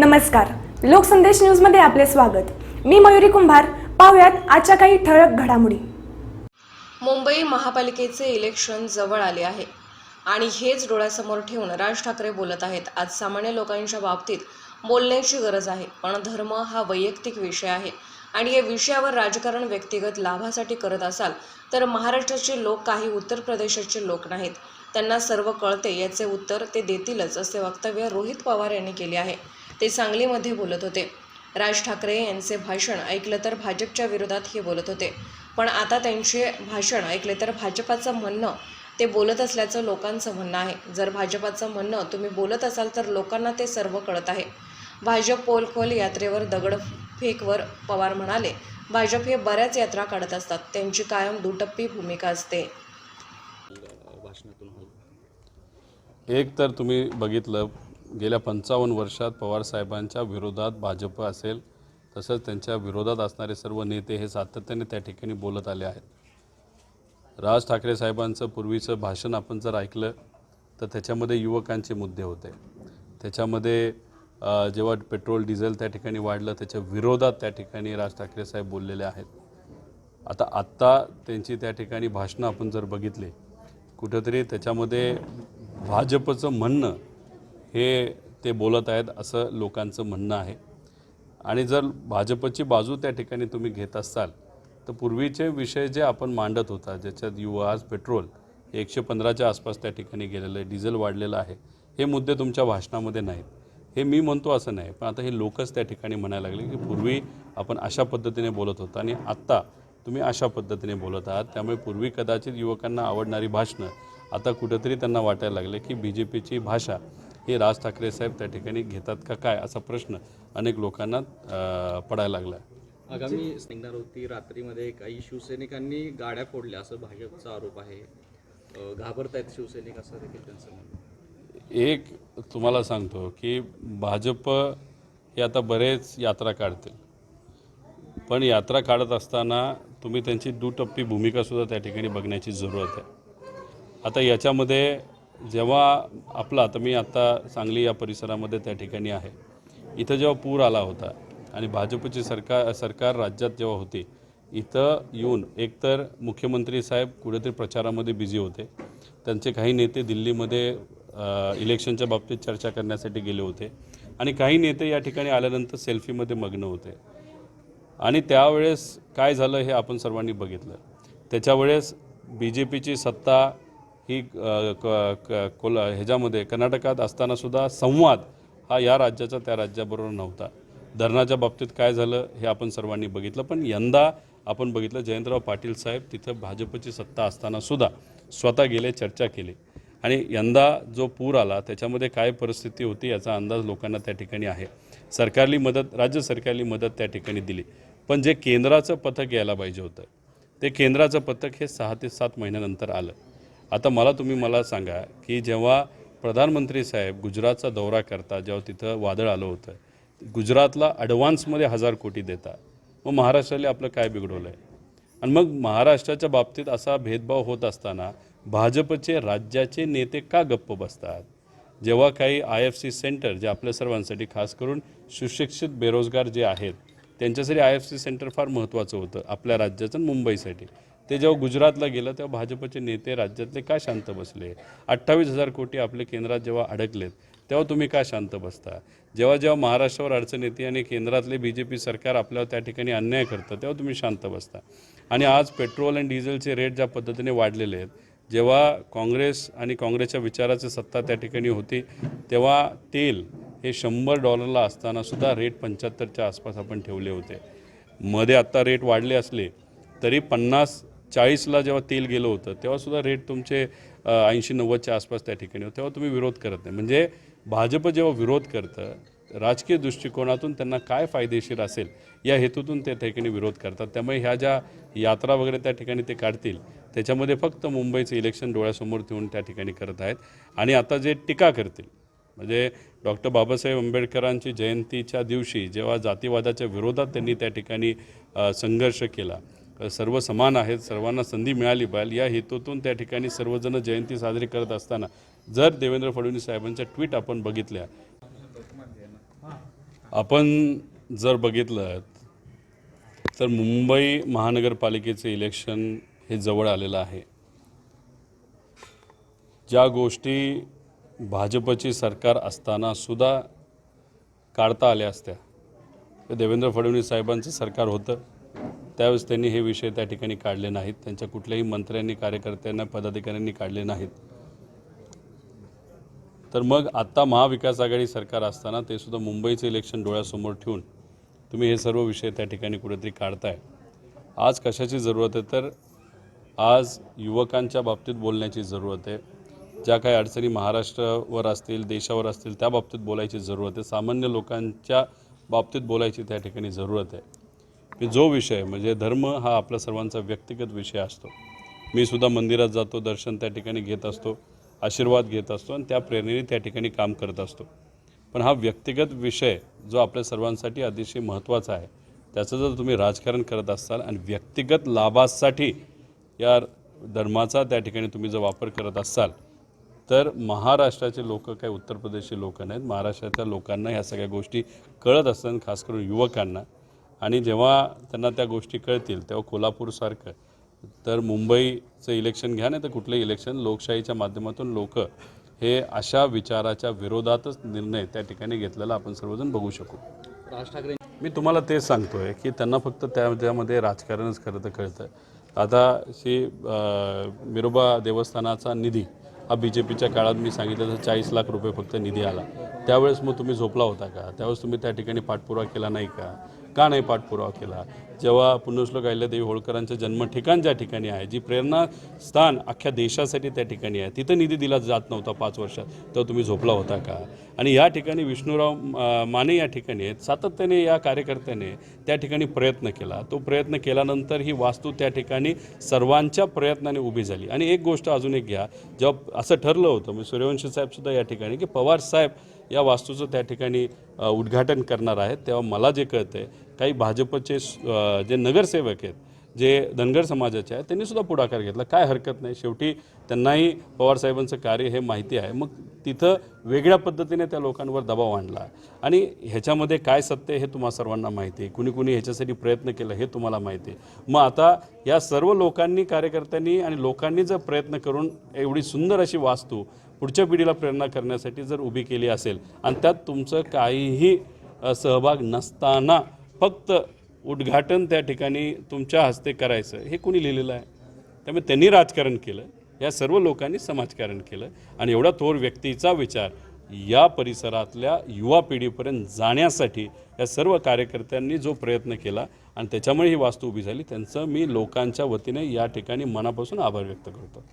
नमस्कार, लोकसंदेश न्यूजमध्ये आपले स्वागत। मी मयुरी कुंभार। पाहुयात आजच्या काही ठळक घडामोडी। मुंबई महापालिकेचे इलेक्शन जवळ आले आहे आणि हेच डोळ्यासमोर ठेवून राज ठाकरे बोलत आहेत। आज सामान्य लोकांच्या बाबतीत बोलण्याची गरज आहे, पण धर्म हा वैयक्तिक विषय आहे आणि या विषयावर राजकारण व्यक्तिगत लाभासाठी करत असाल तर महाराष्ट्राचे लोक काही उत्तर प्रदेशाचे लोक नाहीत। त्यांना सर्व कळते याचे उत्तर ते देतीलच, असे वक्तव्य रोहित पवार यांनी केले आहे। ते सांगलीमध्ये बोलत होते। राज ठाकरे यांचे भाषण ऐकलं तर भाजपच्या विरोधात हे बोलत होते, पण आता त्यांचे भाषण ऐकले तर भाजपाचं म्हणणं ते बोलत असल्याचं लोकांचं म्हणणं आहे। जर भाजपाचं म्हणणं तुम्ही बोलत असाल तर लोकांना ते सर्व कळत आहे। भाजप पोलखोल यात्रेवर दगडफेकवर पवार म्हणाले, भाजप हे बऱ्याच यात्रा काढत असतात, त्यांची कायम दुटप्पी भूमिका असते। एक तर तुम्ही बघितलं, गेल्या 55 वर्षात पवार साहेबांच्या विरोधात भाजप असेल, तसंच त्यांच्या विरोधात असणारे सर्व नेते हे सातत्याने त्या ठिकाणी बोलत आले आहेत। राज ठाकरे साहेबांचं पूर्वीचं भाषण आपण जर ऐकलं तर त्याच्यामध्ये युवकांचे मुद्दे होते। त्याच्यामध्ये जेव्हा पेट्रोल डिझेल त्या ठिकाणी वाढलं त्याच्या विरोधात त्या ठिकाणी राज ठाकरे साहेब बोललेले आहेत। आत्ता त्यांची त्या ठिकाणी भाषणं आपण जर बघितले, कुठेतरी त्याच्यामध्ये भाजपचं म्हणणं हे ते बोलत आहेत असं लोकांचं म्हणणं आहे। आणि जर भाजपची बाजू त्या ठिकाणी तुम्ही घेत असाल तर पूर्वीचे विषय जे आपण मांडत होता, ज्याच्यात युवा आज पेट्रोल 115च्या आसपास त्या ठिकाणी गेलेलं आहे, डिझेल वाढलेलं आहे, हे मुद्दे तुमच्या भाषणामध्ये नाहीत। हे मी म्हणतो असं नाही, पण आता हे लोकच त्या ठिकाणी म्हणायला लागले की पूर्वी आपण अशा पद्धतीने बोलत होतो आणि आत्ता तुम्ही अशा पद्धतीने बोलत आहात। त्यामुळे पूर्वी कदाचित युवकांना आवडणारी भाषणं आता कुठेतरी त्यांना वाटायला लागले की BJPची भाषा हे राज ठाकरे साहेब त्या ठिकाणी घेतात का काय, असा प्रश्न अनेक लोकांना पडायला लागला आहे। आगामी निघणार होती रात्रीमध्ये काही शिवसैनिकांनी गाड्या फोडल्या असं भाजपचा आरोप आहे। घाबरतायत शिवसैनिक असं देखील त्यांचं म्हणणं। एक तुम्हाला सांगतो की भाजप हे आता बरेच यात्रा काढतील, पण यात्रा काढत असताना तुम्ही त्यांची दुटप्पी भूमिकासुद्धा त्या ठिकाणी बघण्याची जरूरत आहे। आता याच्यामध्ये जेव्हा आता मी आता सांगली या परिसरामध्ये त्या ठिकाणी आहे, इथं जेव्हा पूर आला होता आणि भाजपची सरकार राज्यात जेव्हा होती, इथं येऊन एकतर मुख्यमंत्री साहेब कुठेतरी प्रचारामध्ये बिझी होते, त्यांचे काही नेते दिल्लीमध्ये इलेक्शनच्या बाबतीत चर्चा करण्यासाठी गेले होते आणि काही नेते या ठिकाणी आल्यानंतर सेल्फीमध्ये मग्न होते। आणि त्यावेळेस काय झालं हे आपण सर्वांनी बघितलं। त्याच्यावेळेस BJPची सत्ता ही ह्याच्यामध्ये कर्नाटकात असतानासुद्धा संवाद हा या राज्याचा त्या राज्याबरोबर नव्हता। धरणाच्या बाबतीत काय झालं हे आपण सर्वांनी बघितलं, पण यंदा आपण बघितलं जयंतराव पाटील साहेब तिथं भाजपची सत्ता असतानासुद्धा स्वतः गेले, चर्चा केली आणि यंदा जो पूर आला त्याच्यामध्ये काय परिस्थिती होती याचा अंदाज लोकांना त्या ठिकाणी आहे। राज्य सरकारली मदत त्या ठिकाणी दिली, पण जे केंद्राचं पथक यायला पाहिजे होतं ते केंद्राचं पथक हे 6 ते 7 महिन्यानंतर आलं। आता तुम्ही मला सांगा की जेव्हा प्रधानमंत्री साहेब गुजरातचा दौरा करता, जेव्हा तिथं वादळ आलं होतं, गुजरातला ॲडव्हान्समध्ये 1000 कोटी देता, मग महाराष्ट्राला आपलं काय बिघडवलं आहे? आणि मग महाराष्ट्राच्या बाबतीत असा भेदभाव होत असताना भाजपचे राज्याचे नेते का गप्प बसतात? जेव्हा काही IFC सेंटर जे आपल्या सर्वांसाठी खास करून सुशिक्षित बेरोजगार जे आहेत त्यांच्यासाठी IFC सेंटर फार महत्त्वाचं होतं आपल्या राज्याचं आणि मुंबईसाठी, ते जेव्हा गुजरातला गेलं तेव्हा भाजपचे नेते राज्यातले का शांत बसले? 28,000 कोटी आपले केंद्रात जेव्हा अडकलेत तेव्हा तुम्ही का शांत बसता? जेव्हा महाराष्ट्रावर अडचण येते आणि केंद्रातले BJP सरकार आपल्यावर त्या ठिकाणी अन्याय करतं तेव्हा तुम्ही शांत बसता। आणि आज पेट्रोल आणि डिझेलचे रेट ज्या पद्धतीने वाढलेले आहेत, जेव्हा काँग्रेस आणि काँग्रेसच्या विचाराची सत्ता त्या ठिकाणी होती तेव्हा तेल हे $100 असतानासुद्धा रेट 75च्या आसपास आपण ठेवले होते। मध्ये आत्ता रेट वाढले असले तरी 50-40ला जेव्हा तेल गेलं होतं तेव्हासुद्धा रेट तुमचे 80-90च्या आसपास त्या ठिकाणी होते, तेव्हा तुम्ही विरोध करत नाही। म्हणजे भाजप जेव्हा विरोध करतं राजकीय दृष्टिकोनातून त्यांना काय फायदेशीर असेल या हेतूतून ते ठिकाणी विरोध करतात। त्यामुळे ह्या ज्या यात्रा वगैरे त्या ठिकाणी ते काढतील त्याच्यामध्ये फक्त मुंबईचं इलेक्शन डोळ्यासमोर ठेवून त्या ठिकाणी करत आहेत। आणि आता जे टीका करतील म्हणजे डॉक्टर बाबासाहेब आंबेडकरांची जयंतीच्या दिवशी जेव्हा जातीवादाच्या विरोधात त्यांनी त्या ठिकाणी संघर्ष केला, सर्व समान आहेत, सर्वांना संधी मिळाली पाहिजे या हेतूतून त्या ठिकाणी सर्वजण जयंती साजरी करत असताना जर देवेंद्र फडणवीस साहेबांच्या ट्विट आपण बघितल्या आपण जर बघितलं तर मुंबई महानगरपालिकेचे इलेक्शन हे जवळ आलेलं आहे. ज्या गोष्टी भाजपची सरकार असताना सुद्धा काढता आल्या असत्या, ते देवेंद्र फडणवीस साहेबांचं सरकार होतं त्यावेळेस त्यांनी हे विषय त्या ठिकाणी काढले नाहीत. त्यांच्या कुठल्याही मंत्र्यांनी, कार्यकर्त्यांना, पदाधिकाऱ्यांनी काढले नाहीत. तर मग आत्ता महाविकास आघाडी सरकार असताना ते सुद्धा मुंबईचं इलेक्शन डोळ्यासमोर ठेवून तुम्ही हे सर्व विषय त्या ठिकाणी कुठेतरी काढताय. आज कशाची जरूरत आहे तर आज युवकांच्या बाबतीत बोलण्याची जरूरत आहे. ज्या काही अडचणी महाराष्ट्रावर असतील, देशावर असतील, त्या बाबतीत बोलायची जरूरत आहे. सामान्य लोकांच्या बाबतीत बोलायची त्या ठिकाणी जरूरत आहे. की जो विषय म्हणजे धर्म हा आपला सर्वांचा व्यक्तिगत विषय असतो. मी सुद्धा मंदिरात जातो, दर्शन त्या ठिकाणी घेत असतो, आशीर्वाद घेत असतो आणि त्या प्रेरणेने त्या ठिकाणी काम करत असतो. पण हा व्यक्तिगत विषय जो आपल्या सर्वांसाठी अतिशय महत्त्वाचा आहे, त्याचं जर तुम्ही राजकारण करत असाल आणि व्यक्तिगत लाभासाठी या धर्माचा त्या ठिकाणी तुम्ही जर वापर करत असाल तर महाराष्ट्राचे लोक काही उत्तर प्रदेशचे लोक नाहीत. महाराष्ट्राच्या लोकांना ह्या सगळ्या गोष्टी कळत असतात, खास करून युवकांना. आणि जेव्हा त्यांना त्या गोष्टी कळतील तेव्हा कोल्हापूरसारखं तर मुंबईचं इलेक्शन घ्या, नाही तर कुठलंही इलेक्शन, लोकशाहीच्या माध्यमातून लोक हे अशा विचाराच्या विरोधातच निर्णय त्या ठिकाणी घेतलेला आपण सर्वजण बघू शकू. राज ठाकरे मी तुम्हाला तेच सांगतोय की त्यांना फक्त त्यामध्ये राजकारणच खरं तर कळतं. आता मिरोबा देवस्थानाचा निधी हा BJPच्या काळात मी सांगितलं तर 40 लाख रुपये फक्त निधी आला. त्यावेळेस मग तुम्ही झोपला होता का? त्यावेळेस तुम्ही त्या ठिकाणी पाठपुरावा केला नाही का नाही पाठपुरावा केला? जेव्हा पुण्यश्लोक अहिल्यादेवी होळकरांचं जन्म ठिकाण ज्या ठिकाणी आहे, जी प्रेरणास्थान अख्ख्या देशासाठी त्या ठिकाणी आहे, तिथं निधी दिला जात नव्हता 5 वर्षात, तेव्हा तुम्ही झोपला होता का? आणि या ठिकाणी विष्णुराव माने या ठिकाणी आहेत, सातत्याने या कार्यकर्त्याने त्या ठिकाणी प्रयत्न केला. तो प्रयत्न केल्यानंतर ही वास्तू त्या ठिकाणी सर्वांच्या प्रयत्नाने उभी झाली. आणि एक गोष्ट अजून एक घ्या, जेव्हा असं ठरलं होतं, मी सूर्यवंशी साहेबसुद्धा या ठिकाणी की पवार साहेब या वास्तूचं त्या ठिकाणी उद्घाटन करणार आहेत, तेव्हा मला जे कळतं आहे काही भाजपचे जे नगरसेवक आहेत, जे धनगर समाजाचे आहेत, त्यांनीसुद्धा पुढाकार घेतला. काय हरकत नाही, शेवटी त्यांनाही पवारसाहेबांचं कार्य हे माहिती आहे. मग तिथं वेगळ्या पद्धतीने त्या लोकांवर दबाव आणला. आणि ह्याच्यामध्ये काय सत्य हे तुम्हा सर्वांना माहिती आहे. कुणी ह्याच्यासाठी प्रयत्न केला हे तुम्हाला माहिती आहे. मग आता या सर्व लोकांनी, कार्यकर्त्यांनी आणि लोकांनी जर प्रयत्न करून एवढी सुंदर अशी वास्तू पुढच्या पिढीला प्रेरणा करण्यासाठी जर उभी केली असेल आणि त्यात तुमचं काहीही सहभाग नसताना फक्त उद्घाटन त्या ठिकाणी तुमच्या हस्ते करायचं हे कुणी लिहिलेलं आहे? त्यामुळे त्यांनी राजकारण केलं, या सर्व लोकांनी समाजकारण केलं. आणि एवढा थोर व्यक्तीचा विचार या परिसरातल्या युवा पिढीपर्यंत जाण्यासाठी या सर्व कार्यकर्त्यांनी जो प्रयत्न केला आणि त्याच्यामुळे ही वास्तू उभी झाली, त्यांचं मी लोकांच्या वतीने या ठिकाणी मनापासून आभार व्यक्त करतो.